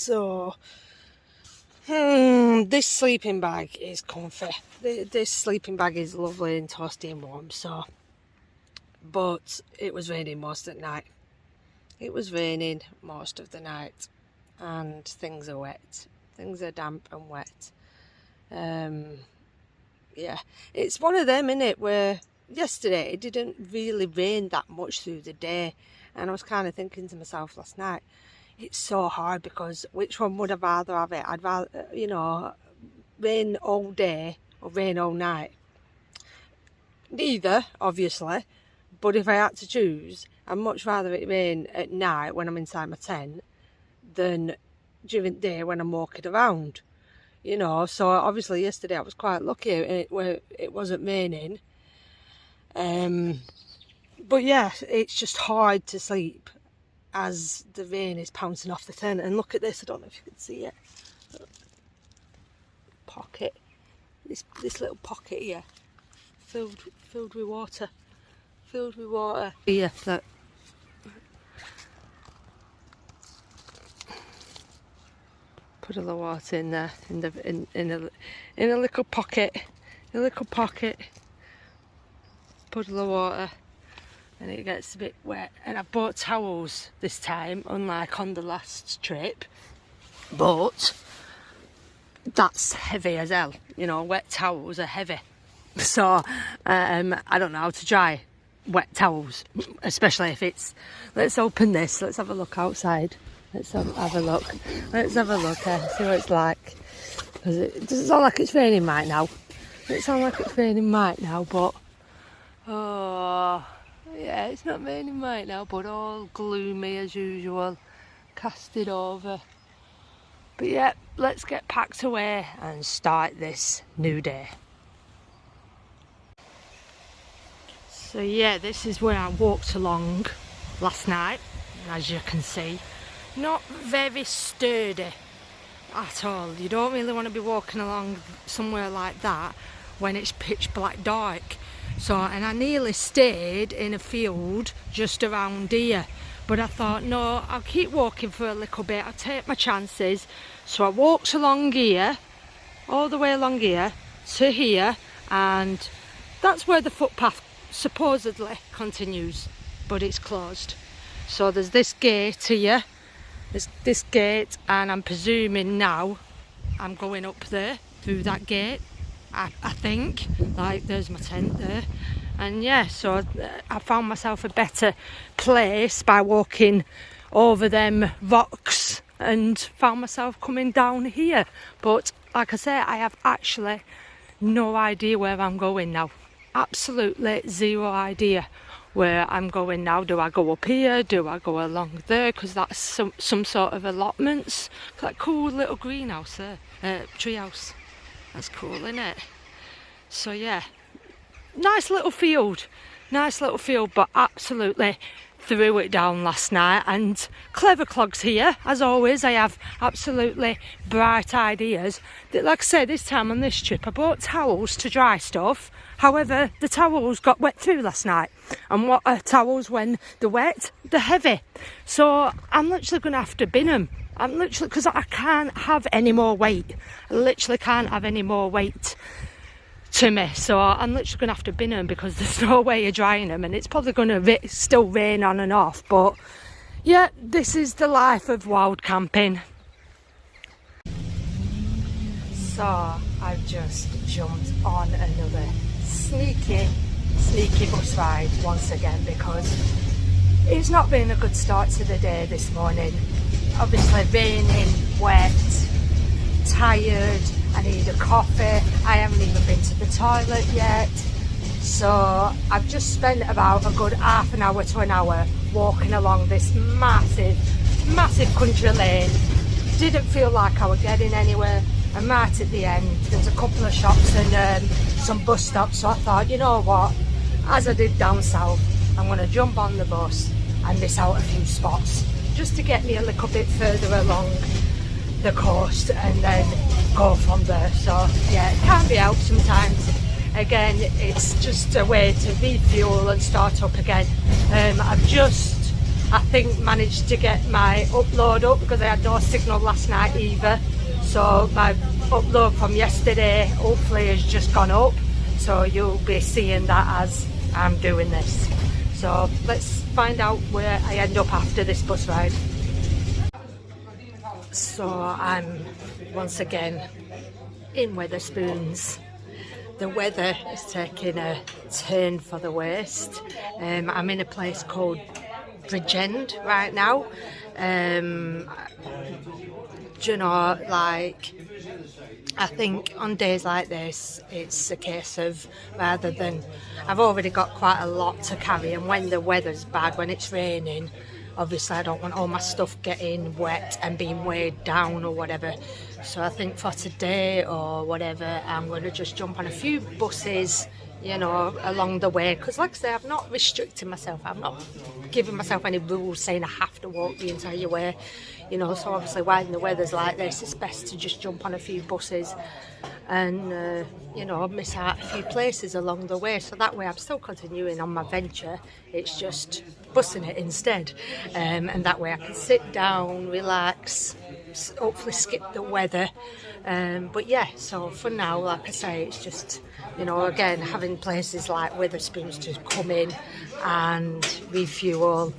So, this sleeping bag is comfy. This sleeping bag is lovely and toasty and warm. So, but it was raining most of the night. It was raining most of the night, and things are wet. Things are damp and wet. Yeah, it's one of them, innit, where yesterday it didn't really rain that much through the day, and I was kind of thinking to myself last night, it's so hard, because which one would I rather have it? I'd rather, rain all day or rain all night. Neither, obviously, but if I had to choose, I'd much rather it rain at night when I'm inside my tent than during the day when I'm walking around. So obviously yesterday I was quite lucky where it wasn't raining. But yeah, it's just hard to sleep as the rain is pouncing off the tent. And look at this, I don't know if you can see it. Pocket. This little pocket here, filled with water. Filled with water. Here, look. Put a little water in there, in a little pocket, Put a little water, and it gets a bit wet. And I bought towels this time, unlike on the last trip. But that's heavy as hell. Wet towels are heavy. So I don't know how to dry wet towels, especially if it's. Let's open this. Let's have a look outside. Let's have a look. See what it's like. Because it doesn't sound like it's raining right now. But oh yeah, it's not raining right now, but all gloomy as usual, casted over. But yeah, let's get packed away and start this new day. So yeah, this is where I walked along last night, as you can see. Not very sturdy at all. You don't really want to be walking along somewhere like that when it's pitch black dark. And I nearly stayed in a field just around here, but I thought, no, I'll keep walking for a little bit, I'll take my chances. So I walked along here, all the way along here to here, and that's where the footpath supposedly continues, but it's closed. So there's this gate here. There's this gate, and I'm presuming now I'm going up there through that gate. I think, like, there's my tent there. And yeah, so I found myself a better place by walking over them rocks and found myself coming down here. But like I say, I have actually no idea where I'm going now. Absolutely zero idea where I'm going now. Do I go up here? Do I go along there? Because that's some sort of allotments. That cool little greenhouse there, treehouse. That's cool, isn't it? So yeah, nice little field, but absolutely threw it down last night. And clever clogs here, as always. I have absolutely bright ideas. Like I said, this time on this trip I bought towels to dry stuff. However, the towels got wet through last night, and what are towels when they're wet? They're heavy. So I'm literally going to have to bin them. Because I can't have any more weight. I literally can't have any more weight to me. So I'm literally going to have to bin them, because there's no way of drying them, and it's probably going to still rain on and off. But yeah, this is the life of wild camping. So I've just jumped on another sneaky bus ride once again, because it's not been a good start to the day this morning. Obviously raining, wet, tired, I need a coffee, I haven't even been to the toilet yet. So I've just spent about a good half an hour to an hour walking along this massive country lane. Didn't feel like I was getting anywhere, and right at the end there's a couple of shops and some bus stops. So I thought, you know what, as I did down south, I'm going to jump on the bus and miss out a few spots, just to get me a little bit further along the coast and then go from there. So yeah, it can't be helped sometimes. Again, it's just a way to refuel and start up again. I've just I think managed to get my upload up because I had no signal last night either. So my upload from yesterday hopefully has just gone up. So you'll be seeing that as I'm doing this. So let's find out where I end up after this bus ride. So I'm once again in Wetherspoons. The weather is taking a turn for the worst. I'm in a place called Bridgend right now. Do you know, like, I think on days like this it's a case of, rather than, I've already got quite a lot to carry, and when the weather's bad, when it's raining, obviously I don't want all my stuff getting wet and being weighed down or whatever. So I think for today or whatever, I'm going to just jump on a few buses, you know, along the way, because like I say, I've not restricted myself, I'm not giving myself any rules saying I have to walk the entire way, you know. So obviously when the weather's like this, it's best to just jump on a few buses and you know, miss out a few places along the way, so that way I'm still continuing on my venture, it's just bussing it instead, and that way I can sit down, relax, hopefully skip the weather. But yeah, so for now, like I say, it's just, you know, again, having places like Wetherspoons to come in and refuel,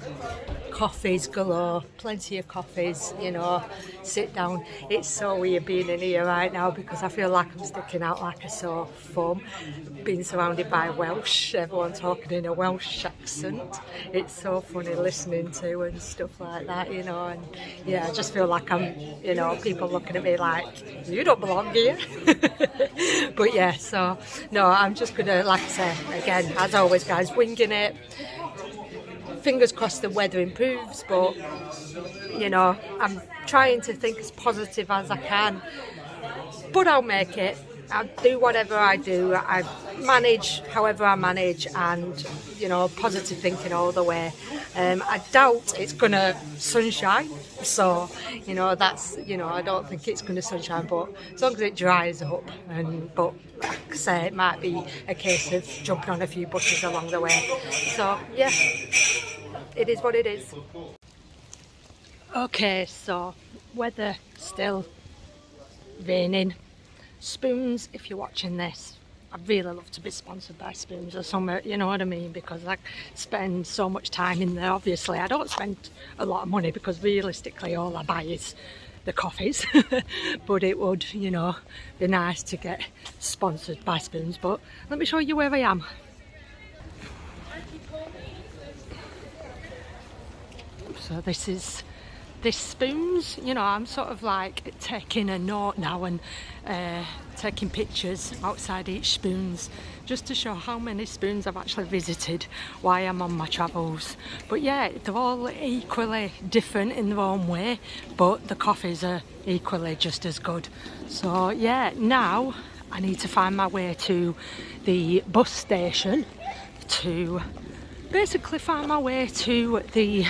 coffees galore, plenty of coffees, you know, sit down. It's so weird being in here right now because I feel like I'm sticking out like a sore thumb, being surrounded by Welsh, everyone talking in a Welsh accent. It's so funny listening to and stuff like that, you know, and yeah, I just feel like I'm, you know, people looking at me like, you don't belong here. But yeah, so no, I'm just gonna, like I say, again, as always guys, winging it. Fingers crossed the weather improves, but you know, I'm trying to think as positive as I can, but I'll make it. I'll do whatever I do, I manage however I manage, and you know, positive thinking all the way. I doubt it's gonna sunshine, so you know, that's, you know, I don't think it's gonna sunshine, but as long as it dries up, and but like I say, it might be a case of jumping on a few buses along the way. So yeah, it is what it is. Okay, so weather still raining. Spoons, if you're watching this, I'd really love to be sponsored by Spoons or somewhere, you know what I mean, because I spend so much time in there. Obviously I don't spend a lot of money because realistically all I buy is the coffees, but it would, you know, be nice to get sponsored by Spoons. But let me show you where I am. So this is Spoons, you know, I'm sort of like taking a note now and taking pictures outside each Spoons just to show how many Spoons I've actually visited while I'm on my travels. But yeah, they're all equally different in their own way, but the coffees are equally just as good. So yeah, now I need to find my way to the bus station to basically find my way to the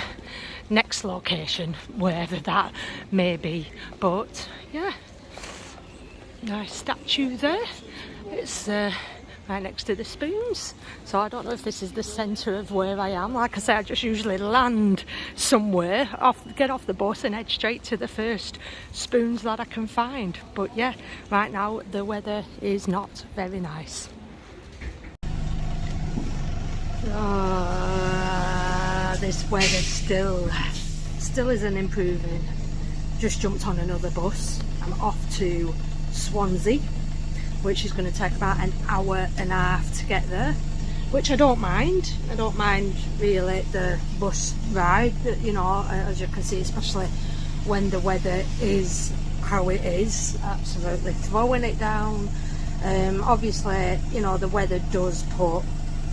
next location, wherever that may be. But yeah, nice statue there. It's right next to the Spoons, so I don't know if this is the centre of where I am. Like I say, I just usually land somewhere, get off the bus and head straight to the first Spoons that I can find. But yeah, right now the weather is not very nice. This weather still isn't improving. Just jumped on another bus. I'm off to Swansea, which is going to take about an hour and a half to get there, which I don't mind. I don't mind really the bus ride, you know, as you can see, especially when the weather is how it is, absolutely throwing it down. Obviously, you know, the weather does put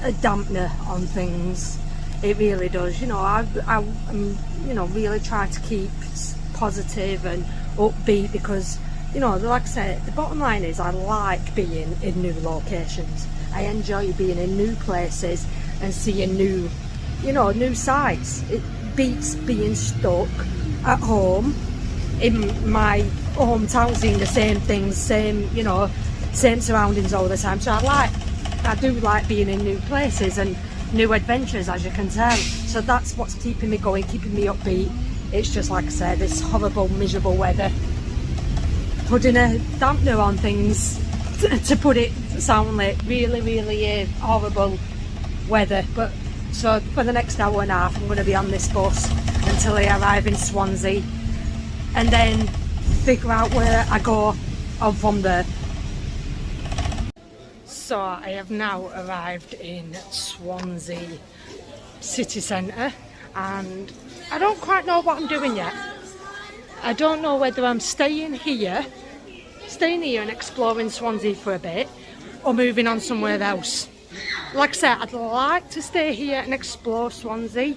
a dampener on things. It really does, you know. I'm, you know, really try to keep positive and upbeat because, you know, like I said, the bottom line is I like being in new locations. I enjoy being in new places and seeing new, you know, new sights. It beats being stuck at home in my hometown, seeing the same things, same, you know, same surroundings all the time. So I do like being in new places and new adventures, as you can tell. So that's what's keeping me going, keeping me upbeat. It's just, like I said, this horrible, miserable weather. Putting a dampener on things, to put it soundly, really horrible weather. But so for the next hour and a half, I'm going to be on this bus until I arrive in Swansea, and then figure out where I go on from there. So I have now arrived in Swansea city centre, and I don't quite know what I'm doing yet. I don't know whether I'm staying here and exploring Swansea for a bit, or moving on somewhere else. Like I said, I'd like to stay here and explore Swansea.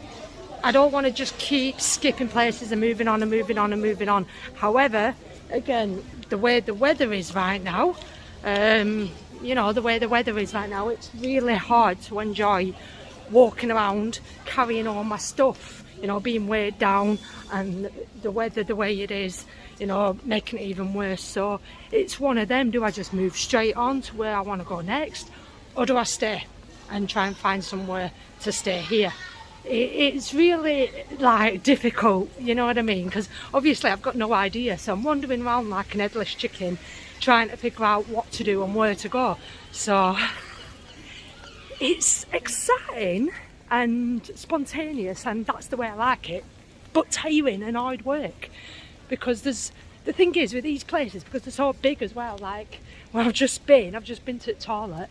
I don't want to just keep skipping places and moving on and moving on and moving on. However, again, the way the weather is right now, you know, the way the weather is right now, it's really hard to enjoy walking around, carrying all my stuff, you know, being weighed down, and the weather the way it is, you know, making it even worse. So it's one of them. Do I just move straight on to where I want to go next, or do I stay and try and find somewhere to stay here? It's really like difficult, you know what I mean? Because obviously I've got no idea, so I'm wandering around like an headless chicken, trying to figure out what to do and where to go. So it's exciting and spontaneous, and that's the way I like it, but tiring and hard work, because the thing is with these places, because they're so big as well, like where I've just been to the toilet,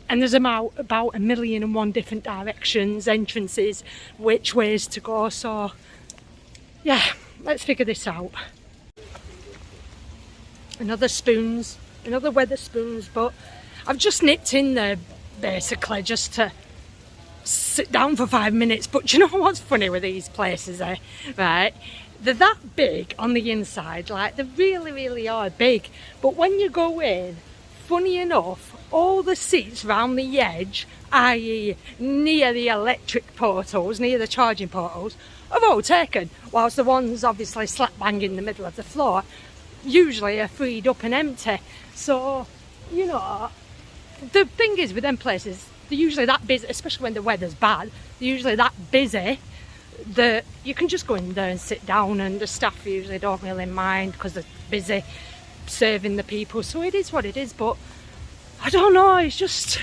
and there's about 1,000,001 different directions, entrances, which ways to go. So yeah, let's figure this out. Another weather spoons, but I've just nipped in there basically just to sit down for 5 minutes. But do you know what's funny with these places, right? They're that big on the inside, like they really are big, but when you go in, funny enough, all the seats round the edge, i.e. near the electric portals, near the charging portals, are all taken, whilst the ones obviously slap bang in the middle of the floor usually are freed up and empty. So, you know, the thing is with them places, they're usually that busy, especially when the weather's bad, they're usually that busy that you can just go in there and sit down, and the staff usually don't really mind because they're busy serving the people. So it is what it is. But I don't know, it's just,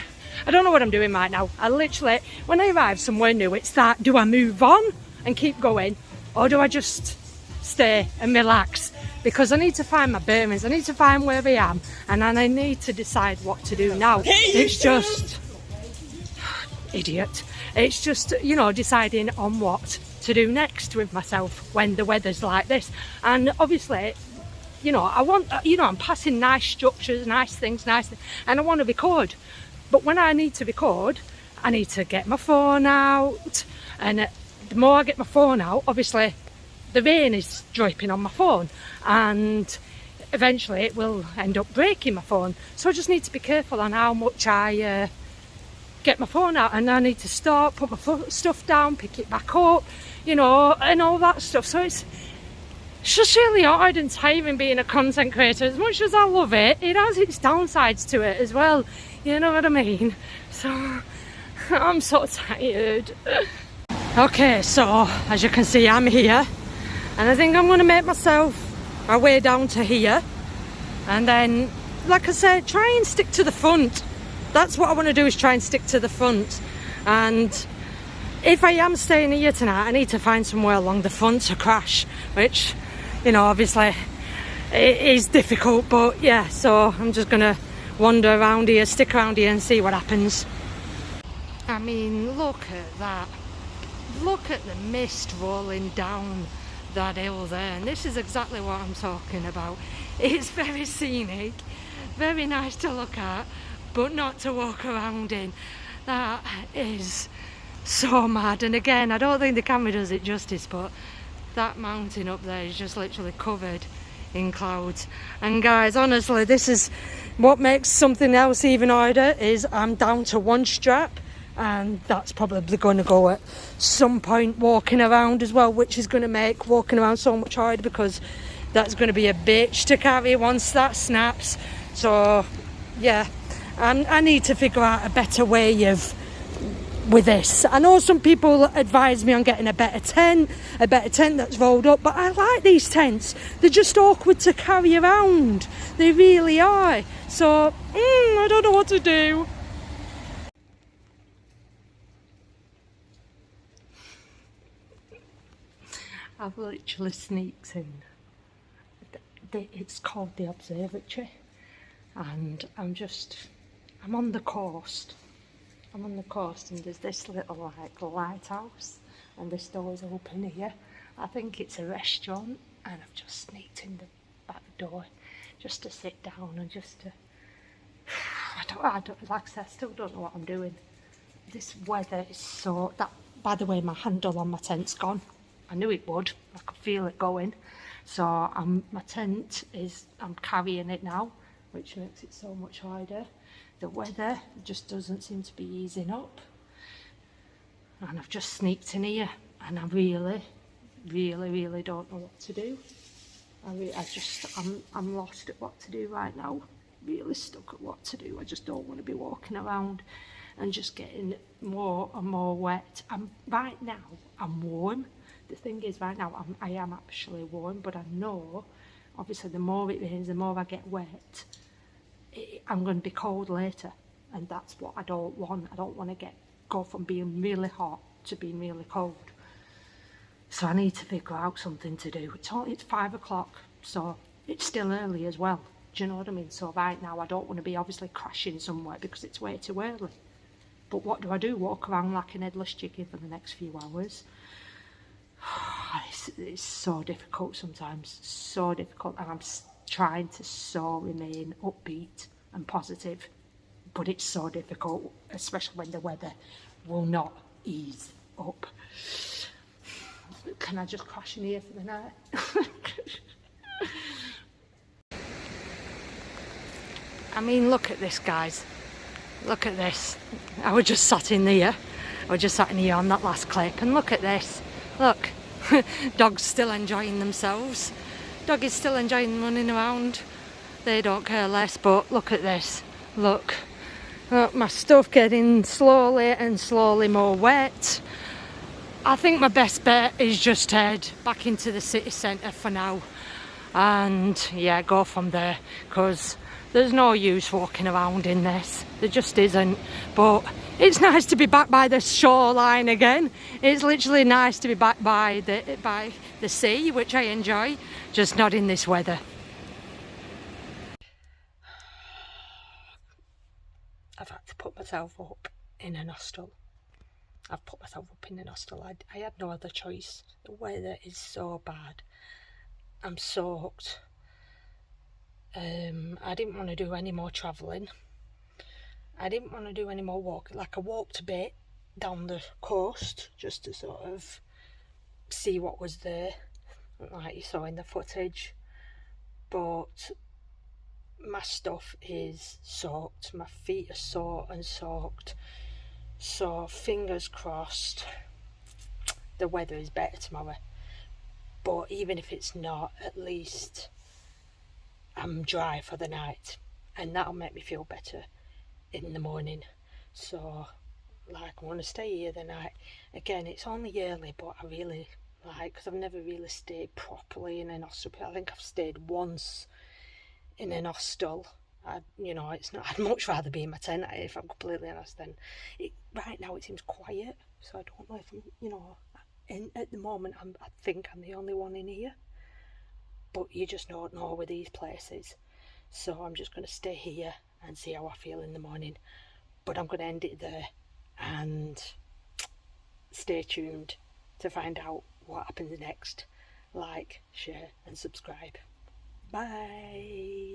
I don't know what I'm doing right now. I literally, when I arrive somewhere new, it's that, do I move on and keep going, or do I just stay and relax? Because I need to find my bearings, I need to find where I am, and then I need to decide what to do now. It's just, idiot. It's just, you know, deciding on what to do next with myself when the weather's like this. And obviously, you know, I want, you know, I'm passing nice structures, nice things, and I want to record. But when I need to record, I need to get my phone out, and the more I get my phone out, obviously the rain is dripping on my phone, and eventually it will end up breaking my phone. So I just need to be careful on how much I get my phone out, and I need to stop, put my stuff down, pick it back up, you know, and all that stuff. So it's just really hard and tiring being a content creator. As much as I love it, it has its downsides to it as well, you know what I mean? So I'm so tired. Okay, so as you can see, I'm here, and I think I'm going to make myself my way down to here, and then, like I said, try and stick to the front. That's what I want to do, is try and stick to the front. And if I am staying here tonight, I need to find somewhere along the front to crash, which, you know, obviously it is difficult, but yeah, so I'm just gonna wander around here, stick around here and see what happens. I mean, look at that. Look at the mist rolling down that hill there, and this is exactly what I'm talking about. It's very scenic, very nice to look at, but not to walk around in. That is so mad. And again, I don't think the camera does it justice, but that mountain up there is just literally covered in clouds. And guys, honestly, this is what makes something else even harder, is I'm down to one strap, and that's probably going to go at some point walking around as well, which is going to make walking around so much harder, because that's going to be a bitch to carry once that snaps. So yeah, I need to figure out a better way of with this. I know some people advise me on getting a better tent that's rolled up, but I like these tents. They're just awkward to carry around. They really are. So, I don't know what to do. I've literally sneaked in. It's called the observatory, and I'm on the coast. I'm on the coast, and there's this little like lighthouse, and this door's open here. I think it's a restaurant, and I've just sneaked in the back door just to sit down and just to. I don't like I said, I still don't know what I'm doing. This weather is so that. By the way, my handle on my tent's gone. I knew it would. I could feel it going. So my tent is. I'm carrying it now, which makes it so much harder. The weather just doesn't seem to be easing up, and I've just sneaked in here, and I really don't know what to do. I'm lost at what to do right now. Really stuck at what to do. I just don't want to be walking around and just getting more and more wet. Right now I'm warm. The thing is, right now I am actually warm, but I know obviously the more it rains, the more I get wet, I'm going to be cold later, and that's what I don't want. I don't want to go from being really hot to being really cold. So I need to figure out something to do. It's 5 o'clock, so it's still early as well. Do you know what I mean? So right now I don't want to be obviously crashing somewhere because it's way too early. But what do? Walk around like an headless chicken for the next few hours? It's so difficult sometimes, so difficult, and I'm trying to remain upbeat and positive, but it's so difficult, especially when the weather will not ease up. Can I just crash in here for the night? I mean, look at this, guys. Look at this. I was just sat in here on that last clip, and look at this. Look, dog's still enjoying themselves. Dog is still enjoying running around. They don't care less, but look at this. Look, my stuff getting slowly and slowly more wet. I think my best bet is just head back into the city centre for now, and yeah, go from there, because there's no use walking around in this. There just isn't. But it's nice to be back by the shoreline again. It's literally nice to be back by the sea, which I enjoy, just not in this weather. I've had to put myself up in an hostel. I've put myself up in an hostel. I had no other choice. The weather is so bad. I'm soaked. I didn't want to do any more travelling. I didn't want to do any more walking. Like, I walked a bit down the coast just to sort of see what was there, like you saw in the footage. But my stuff is soaked. My feet are sore and soaked. So fingers crossed the weather is better tomorrow. But even if it's not, at least I'm dry for the night, and that'll make me feel better in the morning. So like, I want to stay here the night. Again, it's only early, but I really like, because I've never really stayed properly in an hostel. I think I've stayed once in an hostel. It's not. I'd much rather be in my tent, if I'm completely honest. Then right now it seems quiet, so I don't know if I'm, at the moment I think I'm the only one in here. But you just don't know with these places. So I'm just going to stay here and see how I feel in the morning. But I'm going to end it there, and stay tuned to find out what happens next. Like, share and subscribe. Bye.